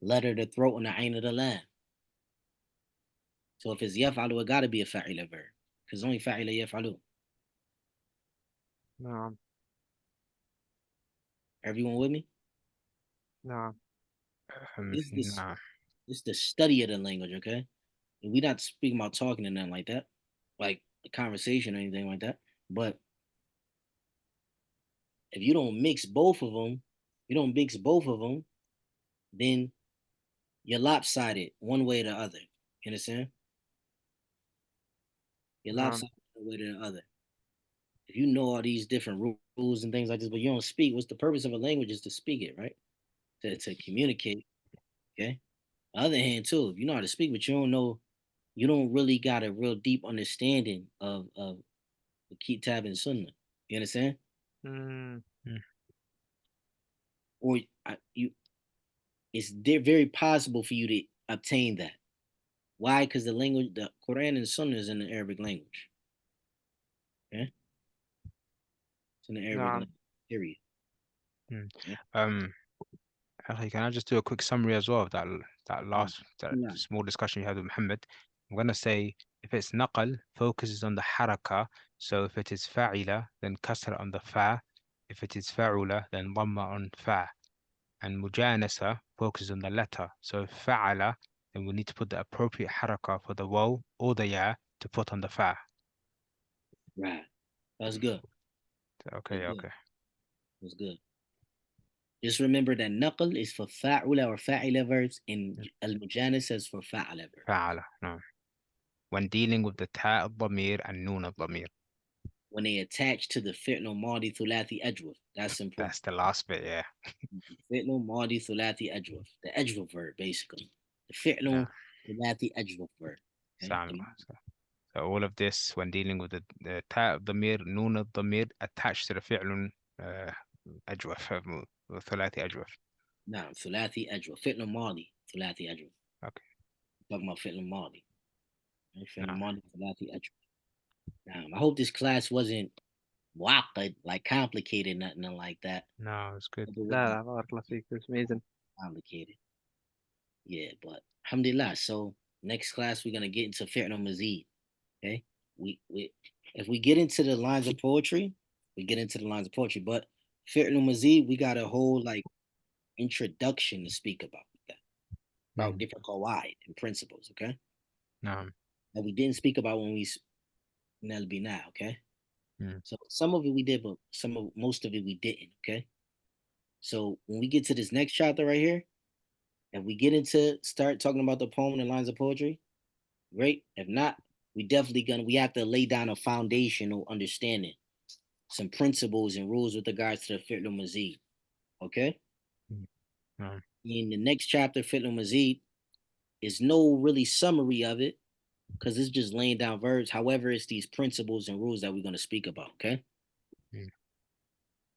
letter to throw on the ain of the lamb. So if it's يفعل, it got to be a فاعل verb because only فاعل يفعل. نعم. Everyone with me? نعم. This this Nah. this the study of the language, okay? And we not speaking about talking and nothing like that, like a conversation or anything like that. But if you don't mix both of them, then you're lopsided one way or the other. You understand? You're نعم. lopsided one way or the other. If you know all these different rules and things like this, but you don't speak, what's the purpose of a language is to speak it, right? To communicate. Okay. On the other hand, too, if you know how to speak, but you don't know, you don't really got a real deep understanding of the Kitab and Sunnah. You understand? Mm. Mm. Or you, it's very possible for you to obtain that. Why? Because the language, the Quran and Sunnah is in the Arabic language. Okay, it's in the Arabic نعم. language. Period. Mm. Okay? Okay, can I just do a quick summary as well of that Yeah. small discussion you had with Muhammad? I'm gonna say if it's naqal, focuses on the haraka. So if it is fa'ila, then kasra on the fa. If it is fa'ula, then dhamma on fa. And mujanasa focuses on the letter. So if fa'ala, then we need to put the appropriate haraka for the waw or the ya to put on the fa. Right. That's good. That's Okay, good. okay. That's good. Just remember that naql is for fa'ula or fa'ila verbs, and Mm. al-mujanas is for fa'ala verbs. Fa'ala, no. When dealing with the ta' al-dhamir and noon al-dhamir. When they attach to the fi'l madi thulathi ajwaf. That's important. That's the last bit, yeah. Fi'l madi thulathi ajwaf. The ajwaf verb, basically. The No, fi'l thulathi ajwaf verb. Okay? Sam. So all of this when dealing with the ta' الضمير نون الضمير attached to the فعل أجوف ثلاثي أجوف. نعم ثلاثي أجوف فعل ماضي ثلاثي أجوف. Okay. Talking about فعل ماضي. فعل No, ماضي ثلاثي أجوف. I hope this class wasn't waqad, like complicated, nothing like that. no, it's good. Hope it لا wasn't لا بارك الله فيك. It's amazing. complicated. Yeah, but alhamdulillah. So next class we're gonna get into fi'l mazid. Okay, we if we get into the lines of poetry, we get into the lines of poetry. But fi'l mazid, we got a whole like introduction to speak about Mm. different qawaid and principles. Okay, No. that we didn't speak about when we be now. Okay, Mm. so some of it we did, but most of it we didn't. Okay, so when we get to this next chapter right here, if we get into start talking about the poem and the lines of poetry, great. If not, we have to lay down a foundational understanding, some principles and rules with regards to the fi'l mazid. Okay. Mm. No. In the next chapter, fi'l mazid is no really summary of it because it's just laying down verbs. However, it's these principles and rules that we're going to speak about. Okay. Mm.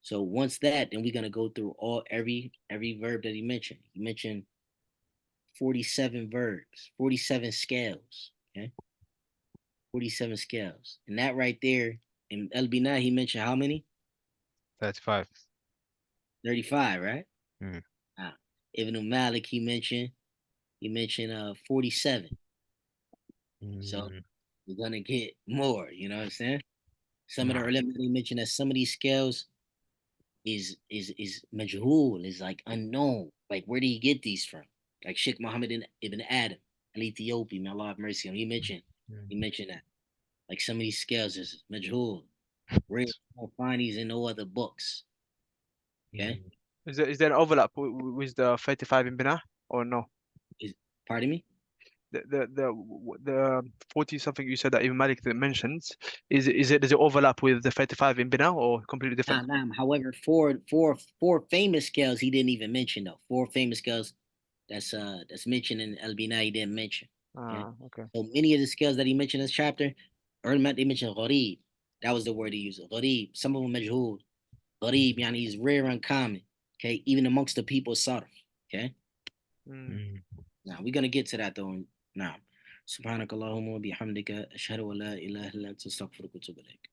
So once that, then we're going to go through every verb that he mentioned. He mentioned 47 verbs, 47 scales. Okay. 47 scales. And that right there, in El Bina, he mentioned how many? 35. 35, right? Mm. Ibn Malik, he mentioned 47. So Mm. we're gonna get more, you know what I'm saying? Some of the No. ulama they mentioned that some of these scales is majhul, is like unknown. Like where did he get these from? Like Sheikh Muhammad ibn Adam, an Ethiopian, may Allah have mercy on him. Mm. He mentioned that. Like some of these scales is majhul. Where you don't find these in no other books. Okay? Mm. Is there an overlap with the 35 in Binah or no? Is pardon me? The 40 something you said that Ibn Malik that mentions, does it overlap with the 35 in Binah or completely different? However, four famous scales he didn't even mention though. Four famous scales that's mentioned in El Bina he didn't mention. Okay. Okay. So many of the scales that he mentioned in this chapter, earlier they mentioned gharib. That was the word he used. Gharib. Some of them majhul. Gharib, yani he's rare, uncommon. Okay, even amongst the people of Sarf. Okay. Mm. Mm. Now we're gonna get to that though. Now. سبحانك اللهم وبحمدك أشهد أن لا إله إلا أنت أستغفرك وأتوب إليك